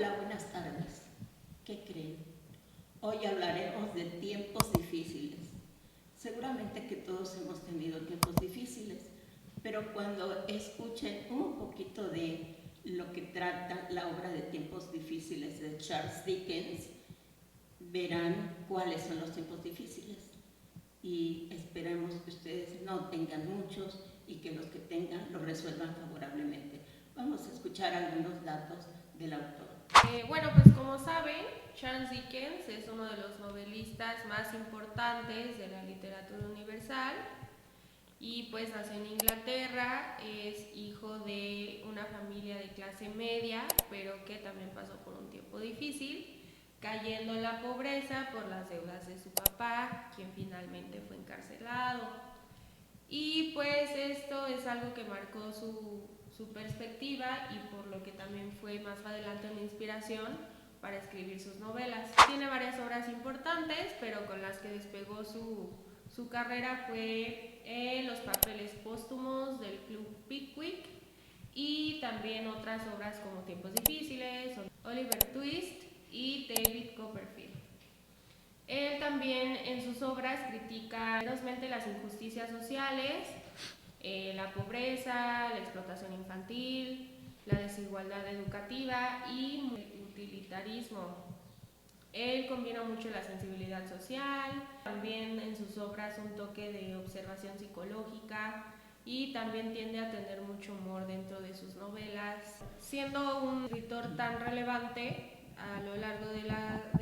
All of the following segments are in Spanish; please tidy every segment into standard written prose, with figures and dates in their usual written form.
Hola, buenas tardes. ¿Qué creen? Hoy hablaremos de tiempos difíciles. Seguramente que todos hemos tenido tiempos difíciles, pero cuando escuchen un poquito de lo que trata la obra de Tiempos Difíciles de Charles Dickens, verán cuáles son los tiempos difíciles. Y esperemos que ustedes no tengan muchos y que los que tengan los resuelvan favorablemente. Vamos a escuchar algunos datos del autor. Bueno, pues como saben, Charles Dickens es uno de los novelistas más importantes de la literatura universal y pues nació en Inglaterra, es hijo de una familia de clase media, pero que también pasó por un tiempo difícil, cayendo en la pobreza por las deudas de su papá, quien finalmente fue encarcelado. Y pues esto es algo que marcó su perspectiva y por lo que también fue más adelante una inspiración para escribir sus novelas. Tiene varias obras importantes, pero con las que despegó su carrera fue Los papeles póstumos del Club Pickwick y también otras obras como Tiempos difíciles, Oliver Twist y David Copperfield. Él también en sus obras critica ferozmente las injusticias sociales, la pobreza, la explotación infantil, la desigualdad educativa y el utilitarismo. Él combina mucho la sensibilidad social, también en sus obras un toque de observación psicológica y también tiende a tener mucho humor dentro de sus novelas. Siendo un escritor tan relevante a lo largo de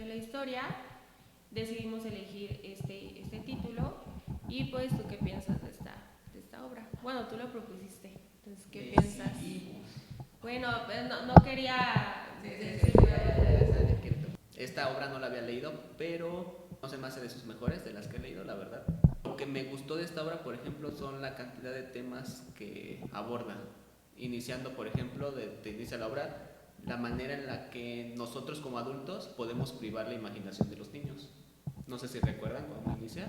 la historia, decidimos elegir este título. Y pues, ¿tú qué piensas de esta obra? Bueno, tú lo propusiste, entonces, ¿qué piensas? Bueno, no quería decir... Esta obra no la había leído, pero no se me hace de sus mejores, de las que he leído, la verdad. Lo que me gustó de esta obra, por ejemplo, son la cantidad de temas que aborda. Iniciando, por ejemplo, te inicia la obra, la manera en la que nosotros como adultos podemos privar la imaginación de los niños. No sé si recuerdan cómo inicia,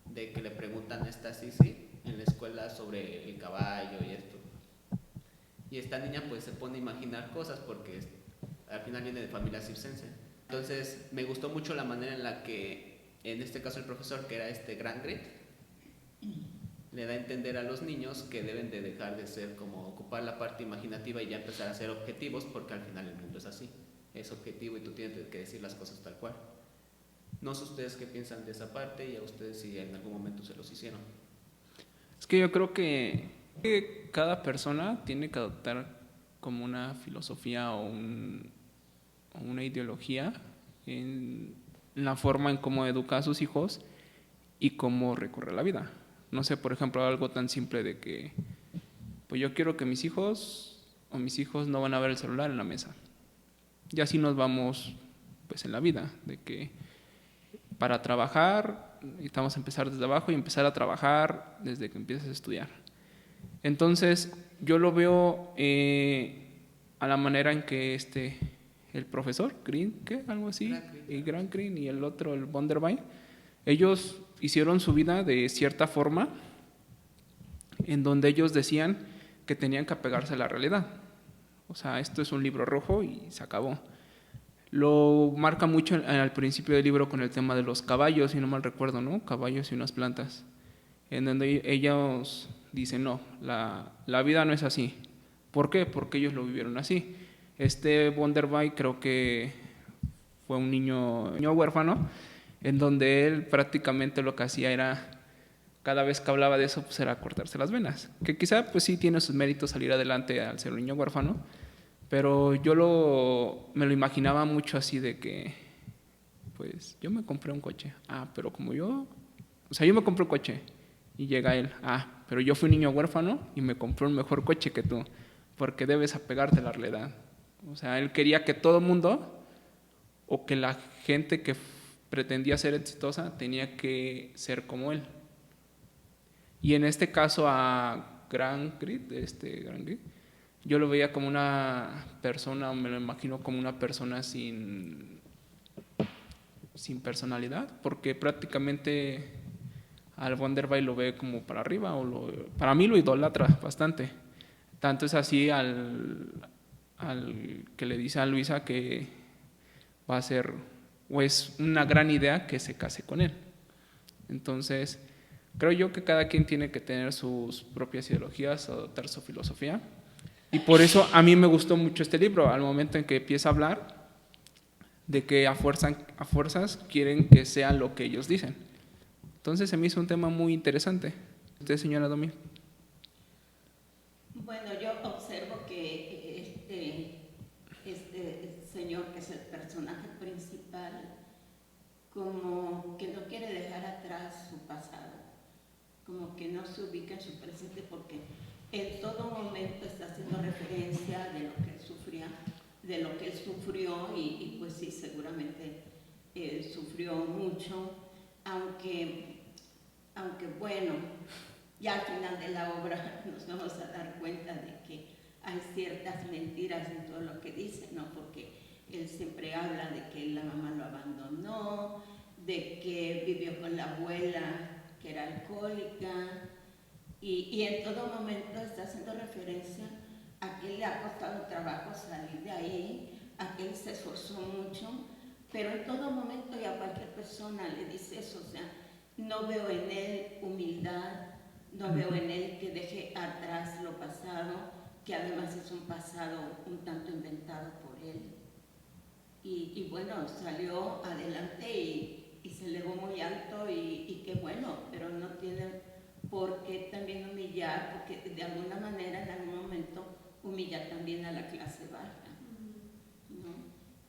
de que le preguntan a esta Sisi en la escuela sobre el caballo y esto. Y esta niña pues se pone a imaginar cosas porque al final viene de familia circense. Entonces me gustó mucho la manera en la que, en este caso el profesor, que era Grangrit, le da a entender a los niños que deben de dejar de ser como ocupar la parte imaginativa y ya empezar a ser objetivos, porque al final el mundo es así, es objetivo y tú tienes que decir las cosas tal cual. No sé ustedes qué piensan de esa parte y a ustedes si en algún momento se los hicieron. Es que yo creo que cada persona tiene que adoptar como una filosofía o una ideología en la forma en cómo educa a sus hijos y cómo recorre la vida. No sé, por ejemplo, algo tan simple de que pues yo quiero que mis hijos no van a ver el celular en la mesa. Y así nos vamos pues en la vida, de que para trabajar necesitamos empezar desde abajo y empezar a trabajar desde que empiezas a estudiar. Entonces yo lo veo a la manera en que el profesor Green, ¿qué? Algo así, y Grant Green y el otro, el Vonderby, ellos hicieron su vida de cierta forma en donde ellos decían que tenían que apegarse a la realidad. O sea, esto es un libro rojo y se acabó. Lo marca mucho al principio del libro con el tema de los caballos, si no mal recuerdo, ¿no? Caballos y unas plantas. En donde ellos dicen, no, la vida no es así. ¿Por qué? Porque ellos lo vivieron así. Vonderby creo que fue un niño huérfano, en donde él prácticamente lo que hacía era, cada vez que hablaba de eso, pues era cortarse las venas. Que quizá pues sí tiene sus méritos salir adelante al ser un niño huérfano, pero yo me lo imaginaba mucho así de que, pues yo me compré un coche. Pero como yo me compré un coche. Y llega él, pero yo fui un niño huérfano y me compré un mejor coche que tú, porque debes apegarte a la realidad. O sea, él quería que todo el mundo, o que la gente que pretendía ser exitosa, tenía que ser como él. Y en este caso a Grangrit, yo lo veía como una persona, me lo imagino como una persona sin personalidad, porque prácticamente al Vonderby lo ve como para arriba, para mí lo idolatra bastante. Tanto es así al al que le dice a Luisa que va a ser, o es una gran idea que se case con él. Entonces, creo yo que cada quien tiene que tener sus propias ideologías, adoptar su filosofía. Y por eso a mí me gustó mucho este libro, al momento en que empieza a hablar de que a fuerzas quieren que sea lo que ellos dicen. Entonces se me hizo un tema muy interesante. ¿Usted, señora Domi? Bueno, yo observo que este señor, que es el personaje principal, como que no quiere dejar atrás su pasado, como que no se ubica en su presente, porque en todo momento está haciendo referencia de lo que él sufría, de lo que él sufrió, y pues sí, seguramente sufrió mucho, aunque bueno, ya al final de la obra nos vamos a dar cuenta de que hay ciertas mentiras en todo lo que dice, ¿no? Porque él siempre habla de que la mamá lo abandonó, de que vivió con la abuela que era alcohólica, y en todo momento está haciendo referencia a que le ha costado trabajo salir de ahí, a que él se esforzó mucho, pero en todo momento, y a cualquier persona le dice eso, o sea, no veo en él humildad, no veo en él que deje atrás lo pasado, que además es un pasado un tanto inventado por él. Y bueno, salió adelante y se elevó muy alto, y qué bueno, pero no tiene por qué también humillar, porque de alguna manera en algún momento humilla también a la clase baja, ¿no?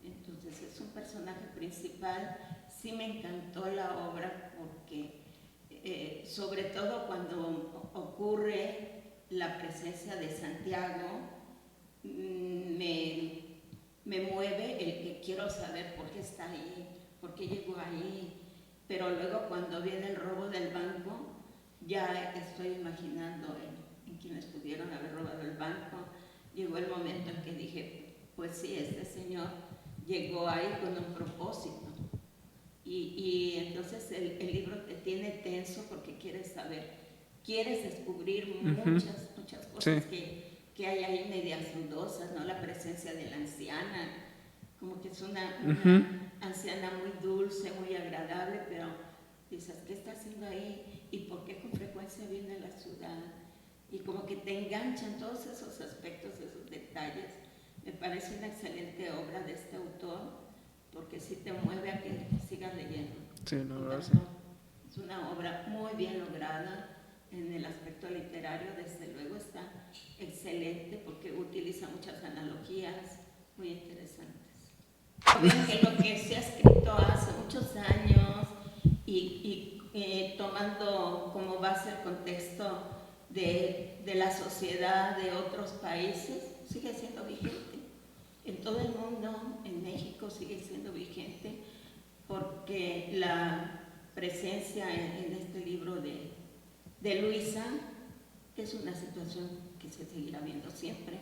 Entonces es un personaje principal. Sí me encantó la obra porque sobre todo cuando ocurre la presencia de Santiago, me mueve el que quiero saber por qué está ahí, por qué llegó ahí, pero luego cuando viene el robo del banco, ya estoy imaginando en quienes pudieron haber robado el banco. Llegó el momento en que dije, pues sí, este señor llegó ahí con un propósito. Y entonces el libro te tiene tenso porque quieres saber, quieres descubrir muchas cosas que hay ahí medias dudosas, ¿no? La presencia de la anciana, como que es una anciana muy dulce, muy agradable, pero dices, ¿qué está haciendo ahí? ¿Y por qué con frecuencia viene a la ciudad? Y como que te enganchan todos esos aspectos, esos detalles. Me parece una excelente obra de este autor, porque sí te mueve a que sigas leyendo. Sí, la verdad, sí. Es una obra muy bien lograda en el aspecto literario, desde luego está excelente porque utiliza muchas analogías muy interesantes. Ven que lo que se ha escrito hace muchos años y tomando como base el contexto de la sociedad de otros países, sigue siendo vigente. En todo el mundo, en México sigue siendo vigente, porque la presencia en este libro de Luisa es una situación que se seguirá viendo siempre,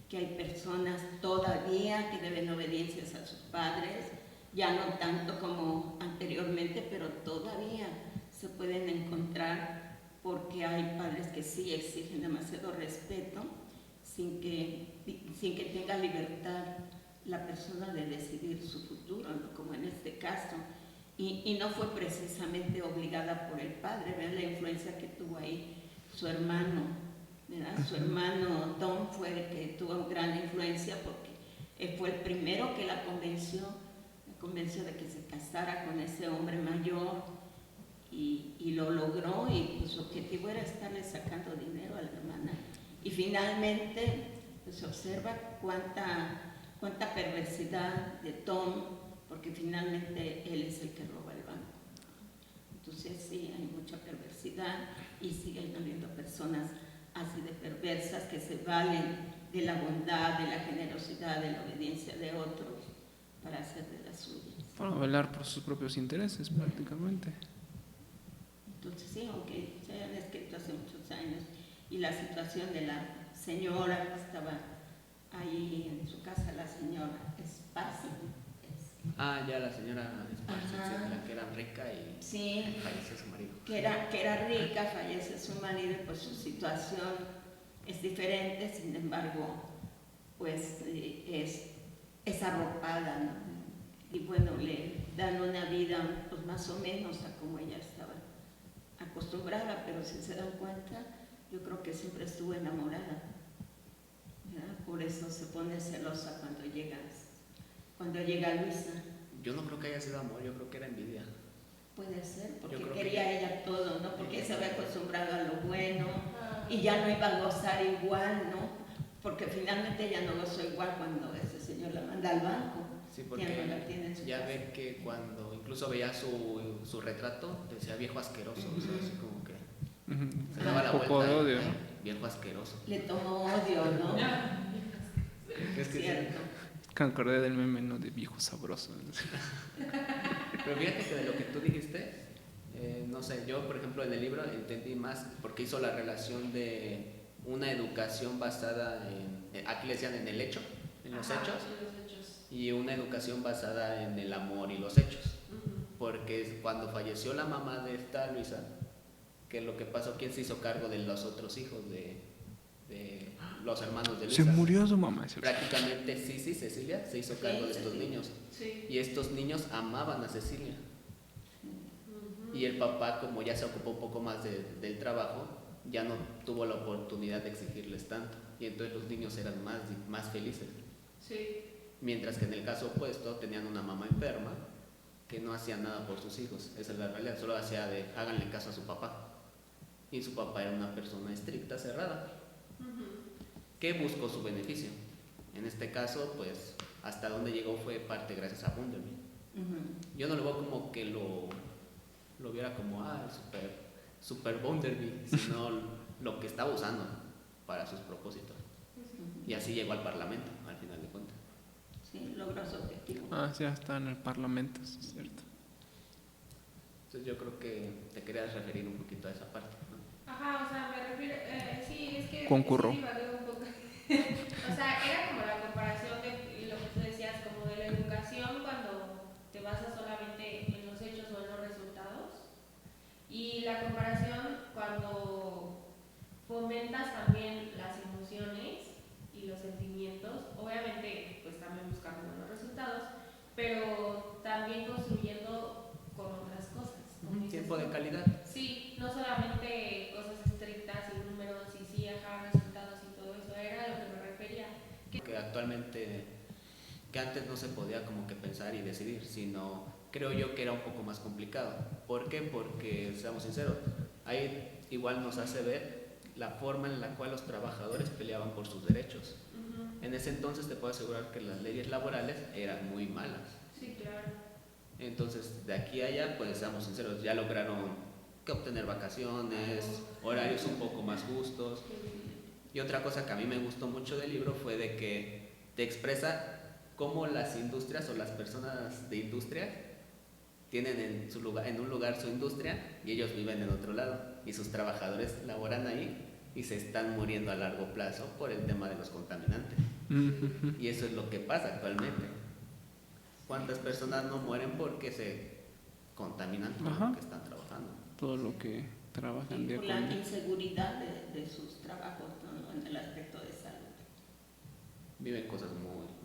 que hay personas todavía que deben obediencias a sus padres, ya no tanto como anteriormente, pero todavía se pueden encontrar, porque hay padres que sí exigen demasiado respeto, sin que tenga libertad la persona de decidir su futuro, ¿no? Como en este caso. Y no fue precisamente obligada por el padre, vean la influencia que tuvo ahí su hermano, ¿verdad? Su hermano Tom fue el que tuvo gran influencia, porque él fue el primero que la convenció de que se casara con ese hombre mayor, y lo logró, y pues, su objetivo era estarle sacando dinero a la hermana. Y finalmente pues, se observa cuánta perversidad de Tom, porque finalmente él es el que roba el banco. Entonces sí, hay mucha perversidad, y siguen habiendo personas así de perversas que se valen de la bondad, de la generosidad, de la obediencia de otros para hacer de las suyas. Para velar por sus propios intereses, prácticamente. Entonces sí, aunque se hayan escrito hace muchos años, y la situación de la señora que estaba ahí en su casa, la señora Esparza. Ya la señora Esparza, la que era rica y sí, fallece su marido. Que era rica, fallece su marido, pues su situación es diferente. Sin embargo, pues es arropada, ¿no? Y bueno, le dan una vida pues más o menos a como ella estaba acostumbrada, pero si se dan cuenta, yo creo que siempre estuvo enamorada, ¿verdad? Por eso se pone celosa cuando llega Luisa. Yo no creo que haya sido amor, yo creo que era envidia. Puede ser, porque Yo creo quería que- ella todo, ¿no? Porque se había acostumbrado a lo bueno y ya no iba a gozar igual, ¿no? Porque finalmente ella no gozó igual cuando ese señor la manda al banco. Sí, Ya porque no la tiene en su ya casa. ve que cuando incluso veía su retrato, decía viejo asqueroso, o sea, así como que se daba la Un poco de vuelta y, odio. "Ay, viejo asqueroso". Le tomó odio, ¿no? Es que sí. Cierto. Que me acordé del meme, ¿no? De viejo sabroso. Pero fíjate que de lo que tú dijiste, no sé, yo por ejemplo en el libro entendí más porque hizo la relación de una educación basada aquí le decían en el hecho, en los Ajá, hechos, sí, los hechos. y una educación basada en el amor y los hechos. Ujú. Porque cuando falleció la mamá de esta Luisa, que lo que pasó, ¿quién se hizo cargo de los otros hijos de los hermanos de Luisa? Se murió su mamá. Prácticamente Cecilia, se hizo cargo de estos Cecilia. niños. Sí. Y estos niños amaban a Cecilia. Ujú. Y el papá, como ya se ocupó un poco más del trabajo, ya no tuvo la oportunidad de exigirles tanto. Y entonces los niños eran más felices. Sí. Mientras que en el caso opuesto tenían una mamá enferma que no hacía nada por sus hijos. Esa es la realidad, solo hacía de háganle caso a su papá. Y su papá era una persona estricta, cerrada, Ujú. que buscó su beneficio. En este caso, pues, hasta donde llegó fue parte gracias a Bunderby. Ujú. Yo no lo veo como que lo viera como, super Bunderby, sino lo que estaba usando para sus propósitos. Y así llegó al Parlamento, al final de cuentas. Sí, logró su objetivo. Ah, sí, ya está en el Parlamento, eso es cierto. Entonces yo creo que te querías referir un poquito a esa parte, ¿no? Ajá, o sea, me refiero, sí, es que Concurro. sí divagué un poco. O sea, era como la comparación de lo que tú decías, como de la educación cuando te basas solamente en los hechos o en los resultados, y la comparación cuando fomentas también las emociones y los sentimientos, obviamente pues también buscando buenos resultados, pero también construyendo con otras cosas. como dices Tiempo tú. de calidad. Sí, no solamente cosas estrictas y números y sí, ajá, resultados y todo eso, era a lo que me refería. Que actualmente, que antes no se podía como que pensar y decidir, sino creo yo que era un poco más complicado. ¿Por qué? Porque, seamos sinceros, ahí igual nos hace ver la forma en la cual los trabajadores peleaban por sus derechos. Ujú. En ese entonces te puedo asegurar que las leyes laborales eran muy malas. Sí, claro. Entonces, de aquí a allá, pues seamos sinceros, ya lograron que obtener vacaciones, horarios un poco más justos. Y otra cosa que a mí me gustó mucho del libro fue de que te expresa cómo las industrias o las personas de industria tienen en un lugar su industria y ellos viven en otro lado. Y sus trabajadores laboran ahí y se están muriendo a largo plazo por el tema de los contaminantes. Y eso es lo que pasa actualmente. ¿Cuántas personas no mueren porque se contaminan con Ajá. lo que están trabajando? Todo lo que trabajan Y día por con la día. inseguridad de sus trabajos, ¿no? En el aspecto de salud. Viven cosas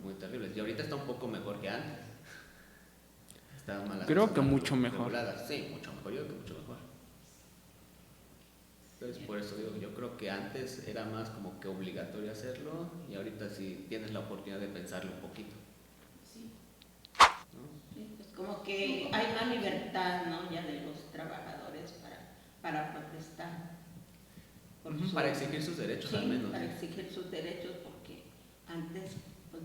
muy terribles. Y ahorita está un poco mejor que antes. Está mal Creo que mucho mejor. reguladas. Sí, mucho mejor. Yo creo que mucho mejor. Entonces, por eso digo, yo creo que antes era más como que obligatorio hacerlo y ahorita sí tienes la oportunidad de pensarlo un poquito. Sí. ¿No? Sí, pues como que hay más libertad, ¿no? Ya de los trabajadores para protestar. Por su- Para exigir sus derechos Sí, al menos. para exigir sus derechos, porque antes pues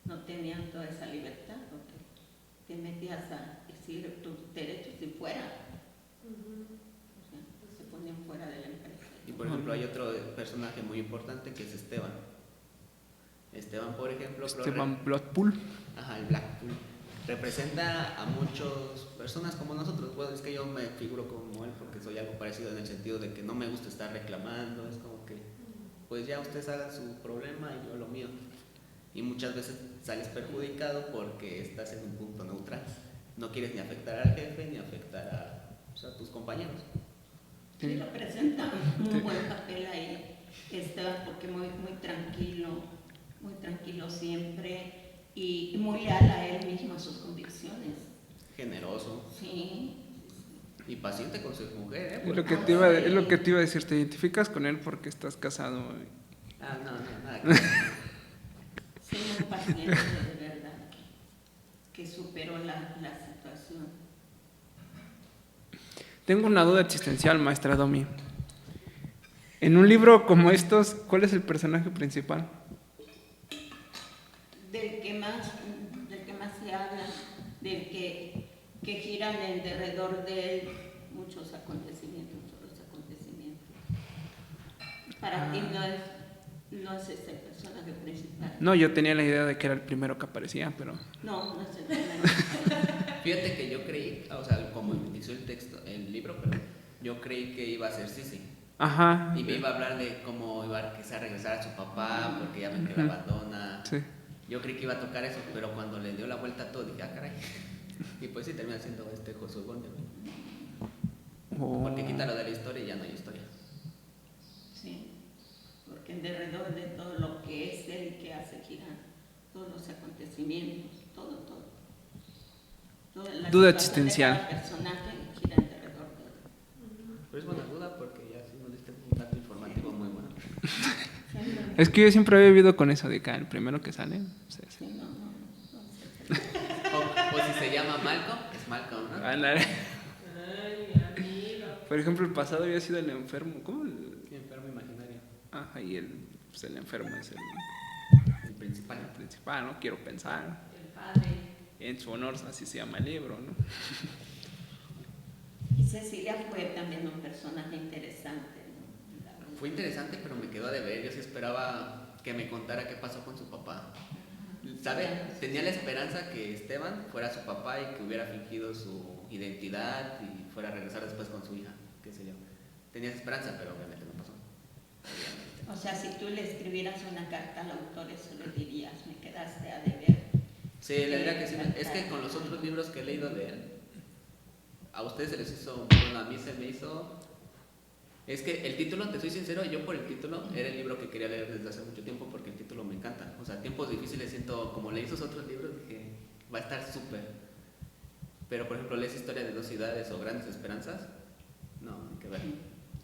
no tenían toda esa libertad, porque te metías a exigir tus derechos si fuera, Ujú. o sea, pues, se ponían fuera de la empresa. Y por ejemplo hay otro personaje muy importante que es Esteban. Esteban, por ejemplo, creo Esteban Bloodpool. Ajá, el Blackpool. Representa a muchas personas como nosotros. Bueno, es que yo me figuro como él porque soy algo parecido en el sentido de que no me gusta estar reclamando. Es como que, pues ya ustedes hagan su problema y yo lo mío. Y muchas veces sales perjudicado porque estás en un punto neutral. No quieres ni afectar al jefe ni afectar a tus compañeros. Sí, representa un buen papel ahí, Esteban, porque muy tranquilo, muy tranquilo siempre y muy leal a él mismo, a sus convicciones. Generoso Sí, y paciente con su mujer, ¿eh? Es lo que te iba, es lo que te iba a decir, ¿te identificas con él porque estás casado? Ah, no, nada que ver. sí, muy paciente, de verdad, que superó la situación. Tengo una duda existencial, maestra Domi. En un libro como estos, ¿cuál es el personaje principal? Del que más se habla, del que giran en derredor de él muchos acontecimientos. Para ti no es ese el personaje principal. No, yo tenía la idea de que era el primero que aparecía, pero... No es el primero. Fíjate que yo creí, o sea, como inició el libro, pero yo creí que iba a ser Sisi. Ajá. Y me iba a hablar de cómo iba a quizá regresar a su papá porque ya ven que la abandona. Sí. Yo creí que iba a tocar eso, pero cuando le dio la vuelta a todo dije, ah, caray. Y pues sí, termina siendo Josué Bond, Oh. porque quita lo de la historia y ya no hay historia. Sí, porque en derredor de todo lo que es él y que hace giran todos los acontecimientos, todo. Toda la Duda situación existencial. de cada personaje gira en derredor de él. Pero es buena duda porque ya sí nos diste un dato informativo muy bueno. Es que yo siempre había vivido con eso de que el primero que sale. Sí, sí. Sí, no sé. O si se llama Malcolm, es Malcolm, ¿no? Ándale. Ay, mi amigo. Por ejemplo, el pasado había sido el enfermo. ¿Cómo? Sí, enfermo imaginario. Ajá, y pues el enfermo es El principal. el principal, ¿no? Quiero pensar. El padre. En su honor, así se llama el libro, ¿no? Y Cecilia fue también un personaje interesante, ¿no? La verdad. Fue interesante, pero me quedó a deber. Yo sí esperaba que me contara qué pasó con su papá. ¿Sabe? Tenía la esperanza que Esteban fuera su papá y que hubiera fingido su identidad y fuera a regresar después con su hija, qué sé yo. Tenía esa esperanza, pero obviamente no pasó. Obviamente. O sea, si tú le escribieras una carta al autor, eso le dirías, me quedaste a deber. Sí, la verdad que sí. Es que con los otros libros que he leído de él, a ustedes se les hizo, bueno, a mí se me hizo... Es que el título, te soy sincero, yo por el título era el libro que quería leer desde hace mucho tiempo porque el título me encanta. O sea, Tiempos Difíciles siento, como leí esos otros libros, dije, va a estar súper. Pero, por ejemplo, lees Historia de dos ciudades o Grandes Esperanzas, no, hay que ver.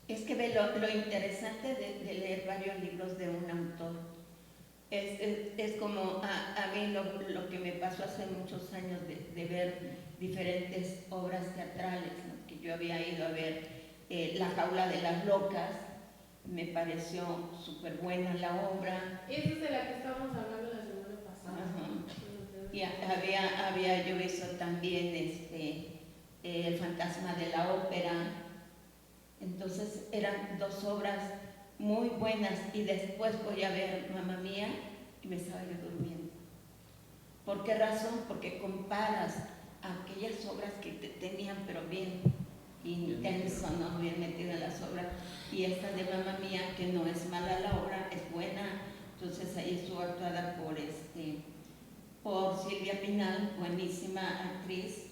Es que ve lo interesante de leer varios libros de un autor. Es como a mí lo que me pasó hace muchos años de ver diferentes obras teatrales, ¿no? Que yo había ido a ver La Jaula de las Locas, me pareció súper buena la obra. Esa es de la que estábamos hablando la semana pasada. Ajá. Y había yo visto también El Fantasma de la Ópera. Entonces eran dos obras muy buenas y después voy a ver Mamma Mía y me estaba yo durmiendo. ¿Por qué razón? Porque comparas aquellas obras que te tenían pero bien intenso, ¿no? Bien metido en las obras, y esta de Mamma Mía, que no es mala la obra, es buena. Entonces ahí estuvo actuada por Silvia Pinal, buenísima actriz,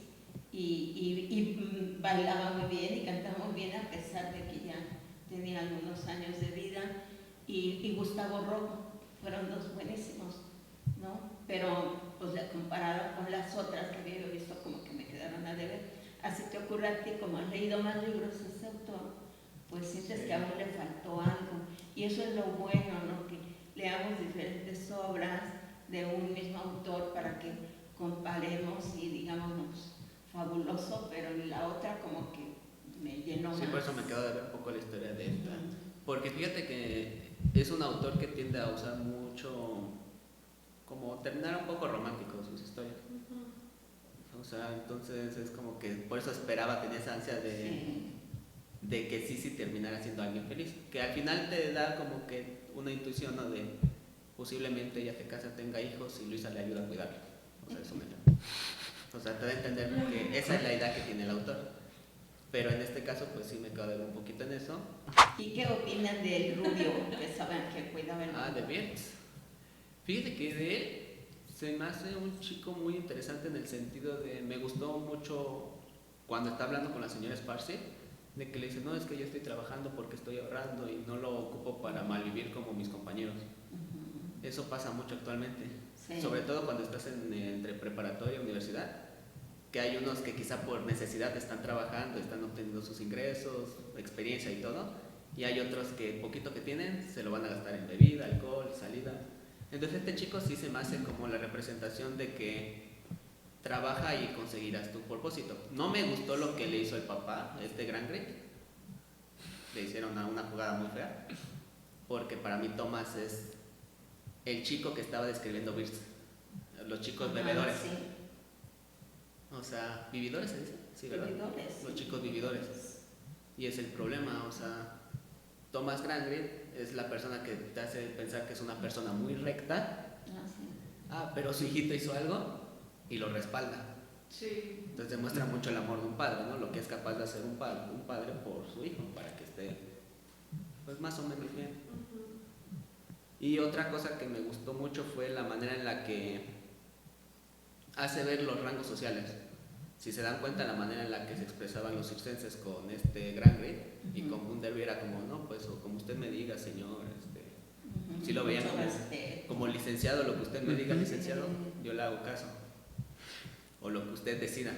y bailaba muy bien y cantaba muy bien a pesar de que ya tenía algunos años de vida, y Gustavo Rojo, fueron dos buenísimos, ¿no? Pero pues comparado con las otras que había visto, como que me quedaron a deber. Así te ocurre a ti, como has leído más libros de ese autor, pues sientes que aún le faltó algo, y eso es lo bueno, ¿no? Que leamos diferentes obras de un mismo autor para que comparemos y digamos, no, pues, fabuloso, pero la otra como que me llenó más. Sí, por eso me quedo de ver un poco la historia de esta. Porque fíjate que es un autor que tiende a usar mucho, como terminar un poco romántico sus historias. O sea, entonces es como que por eso esperaba, tenía esa ansia de que Sisi terminara siendo alguien feliz. Que al final te da como que una intuición, ¿no? De posiblemente ella se casa, tenga hijos y Luisa le ayuda a cuidarlo. O sea, es un ejemplo. O sea, te da a entender que esa es la idea que tiene el autor. Pero en este caso, pues sí me quedo de ver un poquito en eso. ¿Y qué opinan del rubio que saben que cuidaba el Ah, de Wirtz. Fíjate que de él se me hace un chico muy interesante en el sentido de, me gustó mucho cuando está hablando con la señora Sparsi, de que le dice, no, es que yo estoy trabajando porque estoy ahorrando y no lo ocupo para malvivir como mis compañeros. Eso pasa mucho actualmente, Sí. sobre todo cuando estás entre preparatoria y universidad, que hay unos que quizá por necesidad están trabajando, están obteniendo sus ingresos, experiencia y todo, y hay otros que poquito que tienen se lo van a gastar en bebida, alcohol, salida. Entonces este chico sí se me hace como la representación de que trabaja y conseguirás tu propósito. No me gustó lo que le hizo el papá, Gran Grit. Le hicieron una jugada muy fea, porque para mí Thomas es el chico que estaba describiendo Birds, los chicos bebedores. Sí. O sea, ¿vividores se dice? Sí, ¿verdad? Vividores. Los chicos vividores. Y es el problema, o sea, Thomas Grangrid es la persona que te hace pensar que es una persona muy recta. Sí. Pero su hijito hizo algo y lo respalda. Sí. Entonces demuestra mucho el amor de un padre, ¿no? Lo que es capaz de hacer un padre por su hijo, para que esté pues más o menos bien. Y otra cosa que me gustó mucho fue la manera en la que hace ver los rangos sociales. Si se dan cuenta, la manera en la que se expresaban los circenses con Grangrid y con Bunderby era como, no, pues, o como usted me diga, señor, si lo veían como licenciado, lo que usted me diga, licenciado, yo le hago caso, o lo que usted decida.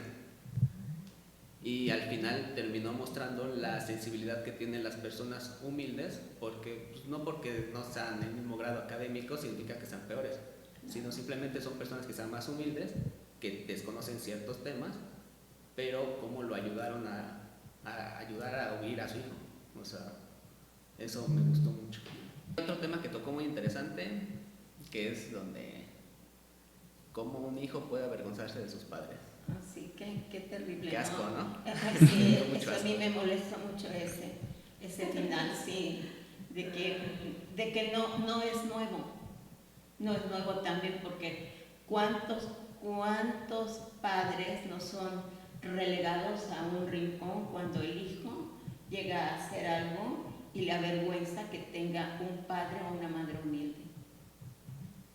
Y al final terminó mostrando la sensibilidad que tienen las personas humildes, porque pues, no porque no sean el mismo grado académico significa que sean peores, sino simplemente son personas que sean más humildes, que desconocen ciertos temas, pero cómo lo ayudaron a ayudar a huir a su hijo. O sea, eso me gustó mucho. Otro tema que tocó muy interesante, que es donde cómo un hijo puede avergonzarse de sus padres. Así que qué terrible. Qué asco, ¿no? Sí, Mucho eso a mí asco. me molesta mucho ese final, sí, de que no es nuevo. No es nuevo también porque cuántos padres no son relegados a un rincón cuando el hijo llega a hacer algo y le avergüenza que tenga un padre o una madre humilde.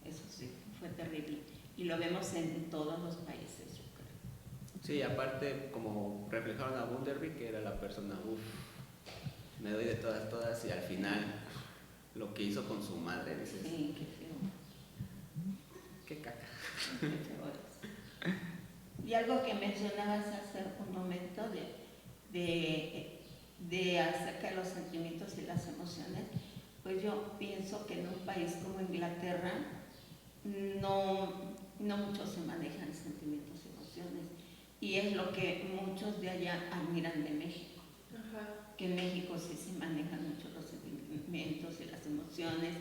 Eso sí, fue terrible. Y lo vemos en todos los países, yo creo. Sí, aparte como reflejaron a Bunderby, que era la persona, me doy de todas y al final lo que hizo con su madre, dices, Sí, qué feo. qué caca. Qué feo es. Y algo que mencionabas hace un momento de acerca de los sentimientos y las emociones, pues yo pienso que en un país como Inglaterra no mucho se manejan sentimientos y emociones, y es lo que muchos de allá admiran de México. Ajá. Que en México sí se manejan mucho los sentimientos y las emociones,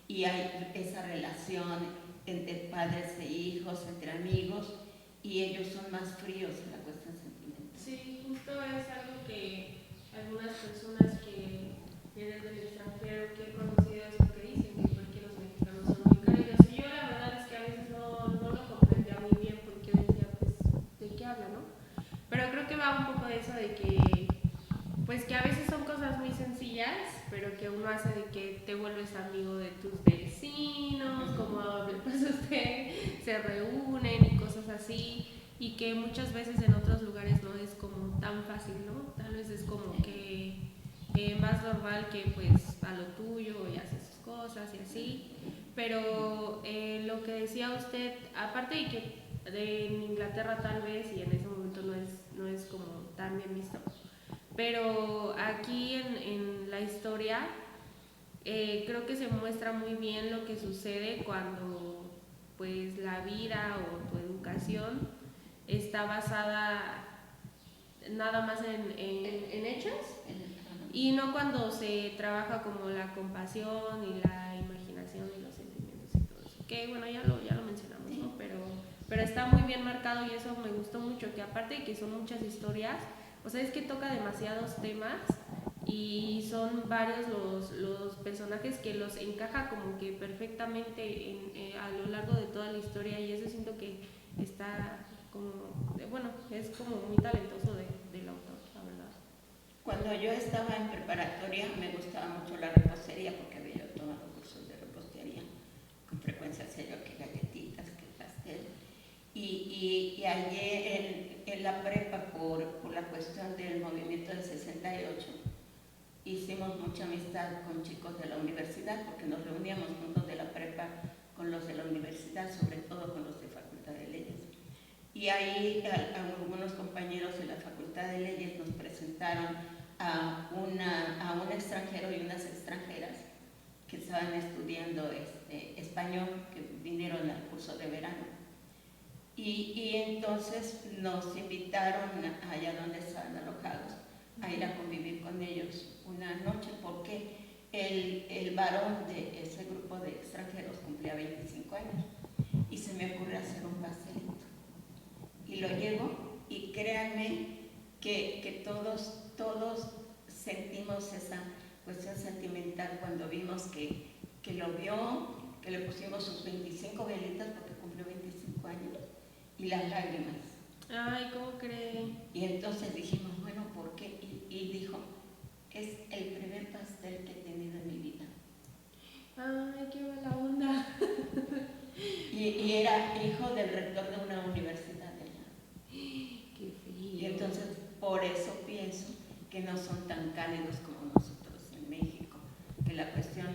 y hay esa relación entre padres e hijos, entre amigos, y ellos son más fríos en la cuestión sentimental. Sí, justo es algo que algunas personas que vienen del extranjero, que he conocido, es lo que dicen, que porque los mexicanos son muy cálidos. Y yo la verdad es que a veces no lo comprendía muy bien, porque decía, pues, ¿de qué habla, no? Pero creo que va un poco de eso de que, pues que a veces son cosas muy sencillas, pero que uno hace de que te vuelves amigo de tus vecinos, como pues usted se reúnen y cosas así, y que muchas veces en otros lugares no es como tan fácil, ¿no? Tal vez es como que más normal que pues a lo tuyo y haces sus cosas y así, pero lo que decía usted, aparte de que en Inglaterra tal vez y en ese momento no es como tan bien visto, pero aquí en la historia creo que se muestra muy bien lo que sucede cuando pues la vida o tu educación está basada nada más en hechos y no cuando se trabaja como la compasión y la imaginación y los sentimientos y todo eso, que bueno, ya lo mencionamos, ¿no? Pero está muy bien marcado y eso me gustó mucho, que aparte de que son muchas historias, o sea, es que toca demasiados temas y son varios los personajes que los encaja como que perfectamente a lo largo de toda la historia, y eso siento que está como, bueno, es como muy talentoso del autor, la verdad. Cuando yo estaba en preparatoria me gustaba mucho la repostería, porque había yo tomado cursos de repostería. Con frecuencia hacía yo que galletitas, que pastel. Y allí en la prepa, por la cuestión del movimiento del 68, hicimos mucha amistad con chicos de la universidad, porque nos reuníamos juntos de la prepa con los de la universidad, sobre todo con los de Facultad de Leyes. Y ahí algunos compañeros de la Facultad de Leyes nos presentaron a un extranjero y unas extranjeras que estaban estudiando español, que vinieron al curso de verano. Y entonces nos invitaron allá donde estaban alojados a ir a convivir con ellos una noche, porque el varón de ese grupo de extranjeros cumplía 25 años y se me ocurre hacer un pastelito. Y lo llevo y créanme que todos sentimos esa cuestión sentimental cuando vimos que lo vio, que le pusimos sus 25 velitas porque cumplió 25 años y las lágrimas. Ay, ¿cómo cree? Y entonces dijimos, bueno, ¿por qué? Y dijo, es el primer pastel que he tenido en mi vida. Ay, qué mala onda. Y era hijo del rector de una universidad de allá. Qué frío. Y entonces, por eso pienso que no son tan cálidos como nosotros en México, que la cuestión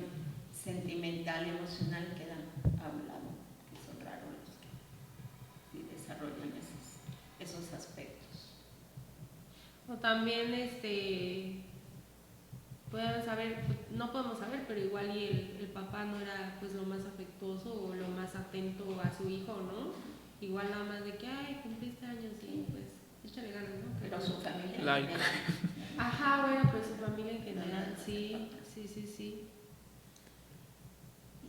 sentimental, emocional queda a un lado, que son raros los que sí desarrollan esos aspectos. O también, podemos saber, no podemos saber, pero igual y el papá no era pues lo más afectuoso o lo más atento a su hijo, ¿no? Igual nada más de que, ay, cumpliste años y pues échale ganas, ¿no? Pero su familia... Like. Ajá, bueno, pues su familia en general, sí.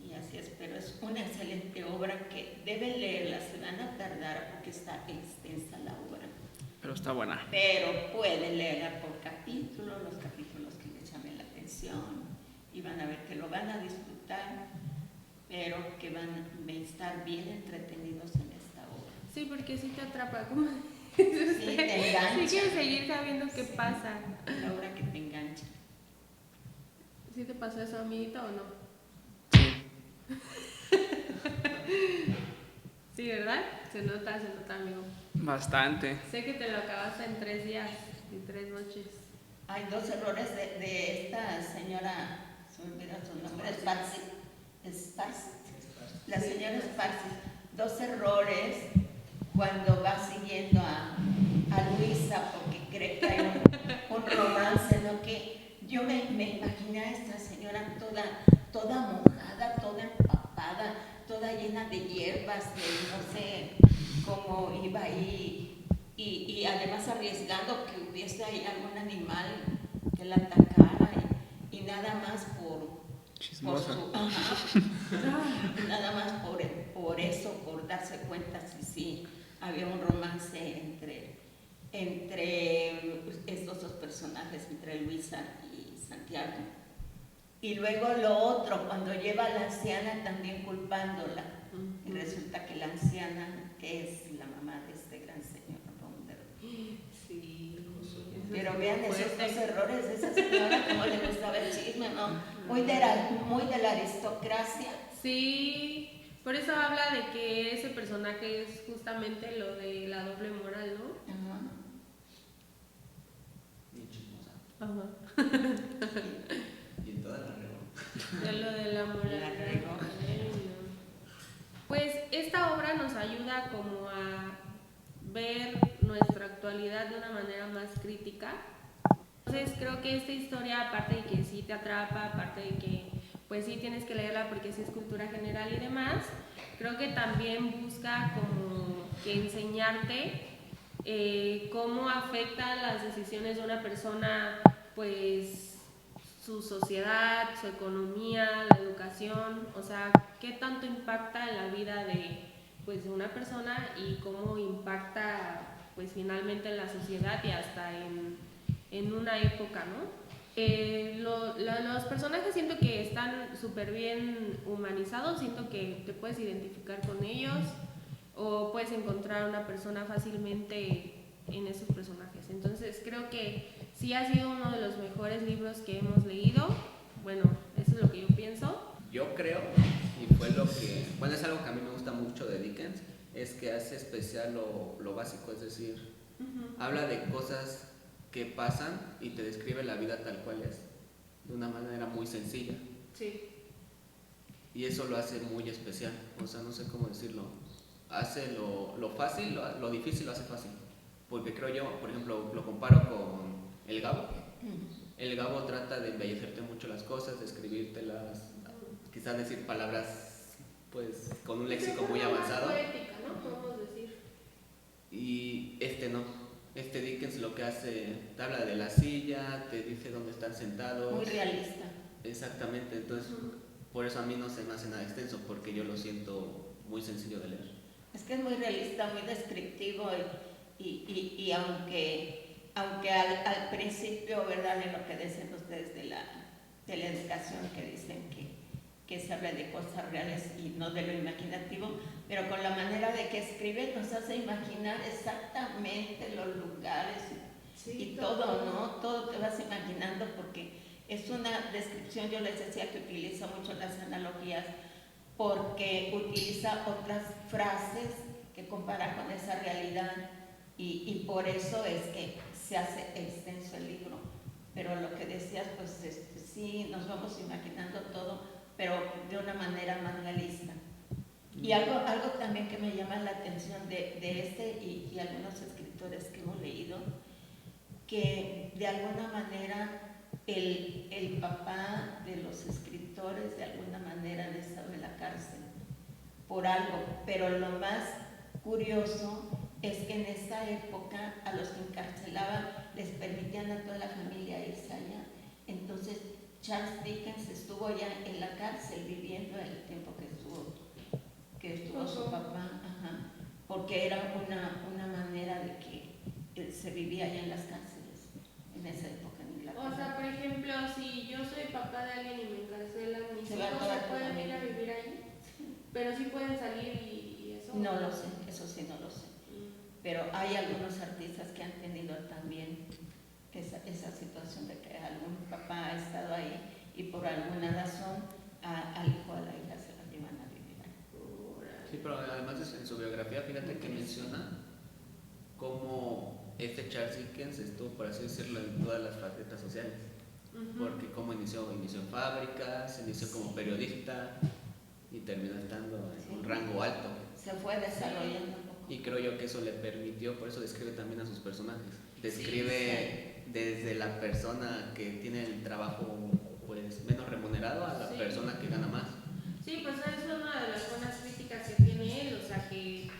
Y así es, pero es una excelente obra que deben leerla, se van a tardar porque está extensa la obra. Pero está buena. Pero pueden leerla por capítulo, los capítulos que les llamen la atención, y van a ver que lo van a disfrutar, pero que van a estar bien entretenidos en esta obra. Sí, porque sí te atrapa, como Sí, te engancha. sí quieres seguir sabiendo qué pasa. La obra que te engancha. ¿Sí te pasó eso, amiguito, o no? Sí, ¿verdad? Se nota, amigo. Bastante. Sé que te lo acabaste en 3 días y 3 noches. Hay 2 errores de esta señora, se me olvida su nombre, Esparci. La señora Esparci. 2 errores cuando va siguiendo a Luisa porque cree que hay un romance, ¿no? Que yo me imaginé a esta señora toda mojada, toda empapada, toda llena de hierbas, de no sé cómo iba ahí, y además arriesgando que hubiese ahí algún animal que la atacara, y nada más por Chismosa. nada más por eso, por darse cuenta si sí había un romance entre estos 2 personajes, entre Luisa y Santiago. Y luego lo otro, cuando lleva a la anciana también culpándola, y resulta que la anciana es la mamá de este gran señor Ronder. Sí. Pero vean esos 2 errores de esa señora, cómo le gustaba el chisme, ¿no? Muy de la aristocracia. Sí, por eso habla de que ese personaje es justamente lo de la doble moral, ¿no? Ajá. Bien chismosa. Ajá. Y en toda la regla. De lo de la moral. La regó. Ay, no. Pues esta obra nos ayuda como a ver nuestra actualidad de una manera más crítica. Entonces creo que esta historia, aparte de que sí te atrapa, aparte de que pues sí tienes que leerla porque sí es cultura general y demás, creo que también busca como que enseñarte cómo afectan las decisiones de una persona, pues su sociedad, su economía, la educación, o sea, qué tanto impacta en la vida de pues de una persona y cómo impacta pues finalmente en la sociedad y hasta en una época, ¿no? Los personajes siento que están súper bien humanizados, siento que te puedes identificar con ellos o puedes encontrar una persona fácilmente en esos personajes. Entonces creo que sí ha sido uno de los mejores libros que hemos leído. Bueno, eso es lo que yo pienso. Yo creo, y fue lo que, bueno, es algo que a mí me gusta mucho de Dickens, es que hace especial lo básico, es decir, habla de cosas que pasan y te describe la vida tal cual es, de una manera muy sencilla. Sí. y eso lo hace muy especial, o sea, no sé cómo decirlo, hace lo fácil, lo difícil lo hace fácil, porque creo yo, por ejemplo, lo comparo con el Gabo. El Gabo trata de embellecerte mucho las cosas, de escribírtelas, quizás decir palabras pues con un léxico muy avanzado. Poética, ¿no? Podemos decir. Y este no. Este Dickens lo que hace, te habla de la silla, te dice dónde están sentados. Muy realista. Exactamente, entonces por eso a mí no se me hace nada extenso, porque yo lo siento muy sencillo de leer. Es que es muy realista, muy descriptivo y aunque al principio, ¿verdad?, en lo que dicen ustedes de la educación, que dicen que se habla de cosas reales y no de lo imaginativo, pero con la manera de que escribe nos hace imaginar exactamente los lugares y todo, ¿no? Todo te vas imaginando porque es una descripción, yo les decía que utiliza mucho las analogías porque utiliza otras frases que compara con esa realidad y por eso es que se hace extenso el libro. Pero lo que decías, pues sí, nos vamos imaginando todo, pero de una manera más realista. Y algo también que me llama la atención de este y algunos escritores que hemos leído, que de alguna manera el papá de los escritores de alguna manera han estado en la cárcel por algo, pero lo más curioso es que en esa época a los que encarcelaban les permitían a toda la familia irse allá. Entonces Charles Dickens estuvo ya en la cárcel viviendo el tiempo que estuvo su papá, porque era una manera de que se vivía allá en las cárceles en esa época en Inglaterra. O sea, por ejemplo, si yo soy papá de alguien y me encarcelan, mis Se va hijos toda se tu pueden ir familia. a vivir ahí, pero sí pueden salir y eso. No lo sé, eso sí no lo sé. Pero hay algunos artistas que han tenido también esa situación de que algún papá ha estado ahí y por alguna razón al hijo o a la hija se la llevan a vivir ahí. Sí, pero además en su biografía, fíjate que menciona cómo este Charles Dickens estuvo, por así decirlo, en todas las facetas sociales. Porque como inició en fábricas, inició como periodista y terminó estando en un rango alto. Se fue desarrollando un poco. Y creo yo que eso le permitió, por eso describe también a sus personajes. Describe desde la persona que tiene el trabajo pues menos remunerado a la persona que gana más. Sí, pues es una de las buenas críticas que tiene él, o sea que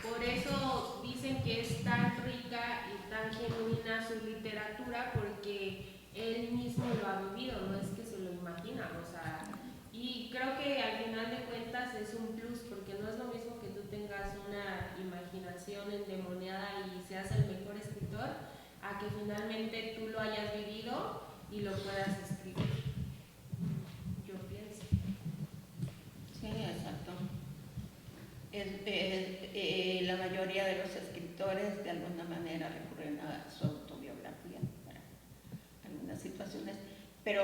por eso dicen que es tan rica y tan genuina su literatura, porque él mismo lo ha vivido, no es que se lo imagina, o sea, y creo que al final de cuentas es un plus, porque no es lo mismo que tú tengas una imaginación endemoniada y seas el mejor escritor, a que finalmente tú lo hayas vivido y lo puedas escribir. Yo pienso. Sí, exacto. La mayoría de los escritores de alguna manera recurren a su autobiografía para algunas situaciones, pero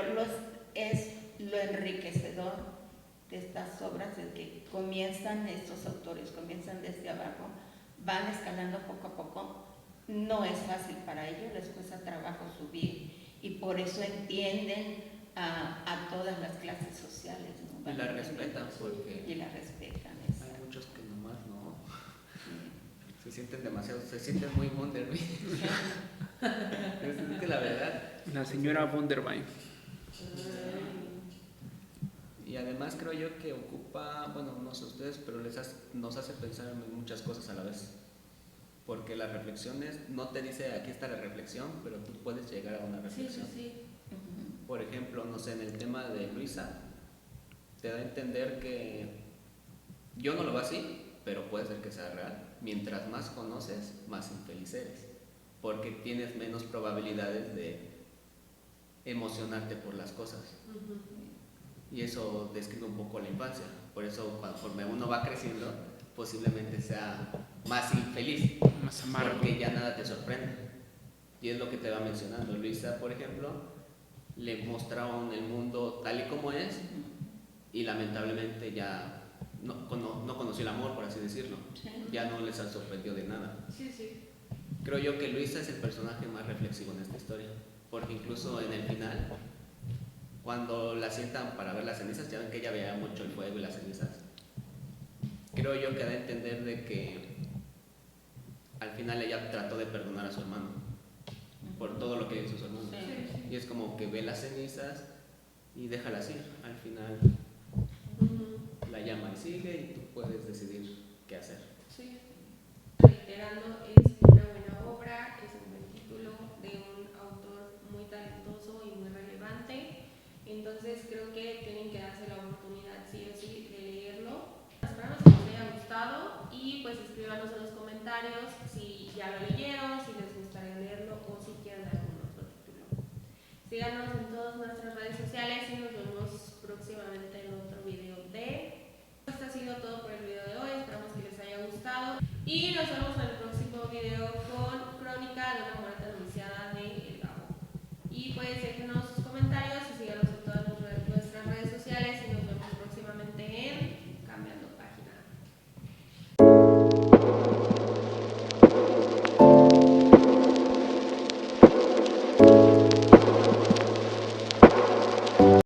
es lo enriquecedor de estas obras es que comienzan estos autores, comienzan desde abajo, van escalando poco a poco. No es fácil para ellos, les cuesta trabajo subir y por eso entienden a todas las clases sociales, ¿no? Y la respetan porque y la respetan, hay muchos que nomás no se sienten demasiado, se sienten muy Wonder Woman. Es que la verdad. La señora von der Wein. Y además creo yo que ocupa, bueno, no sé ustedes, pero nos hace pensar en muchas cosas a la vez. Porque las reflexiones, no te dice aquí está la reflexión, pero tú puedes llegar a una reflexión. Sí. Por ejemplo, no sé, en el tema de Luisa, te da a entender que yo no lo veo así, pero puede ser que sea real. Mientras más conoces, más infeliz eres, porque tienes menos probabilidades de emocionarte por las cosas. Y eso describe un poco la infancia. Por eso, conforme uno va creciendo, posiblemente sea más infeliz, Más amargo. porque ya nada te sorprende. Y es lo que te va mencionando. Luisa, por ejemplo, le mostraron el mundo tal y como es, y lamentablemente ya no conoció el amor, por así decirlo. Ya no les sorprendió de nada. Sí. Creo yo que Luisa es el personaje más reflexivo en esta historia, porque incluso en el final cuando la sientan para ver las cenizas, ya ven que ella veía mucho el fuego y las cenizas. Creo yo que da a entender de que al final ella trató de perdonar a su hermano por todo lo que hizo su hermano. Sí. Y es como que ve las cenizas y déjalas ir. Al final la llama y sigue y tú puedes decidir qué hacer. Sí. Reiterando, es una buena obra, es un buen título de un autor muy talentoso y muy relevante. Entonces creo que tienen que darse la oportunidad sí o sí de leerlo. Esperamos que les haya gustado y pues escríbanos en los comentarios si ya lo leyeron, si les gustaría leerlo o si quieren algún otro título. Síganos en todas nuestras redes sociales y nos vemos próximamente en otro video de... Esto ha sido todo por el video de hoy, esperamos que les haya gustado y nos vemos en el próximo video con Crónica de una muerte anunciada de El Gabo. Y pues déjenos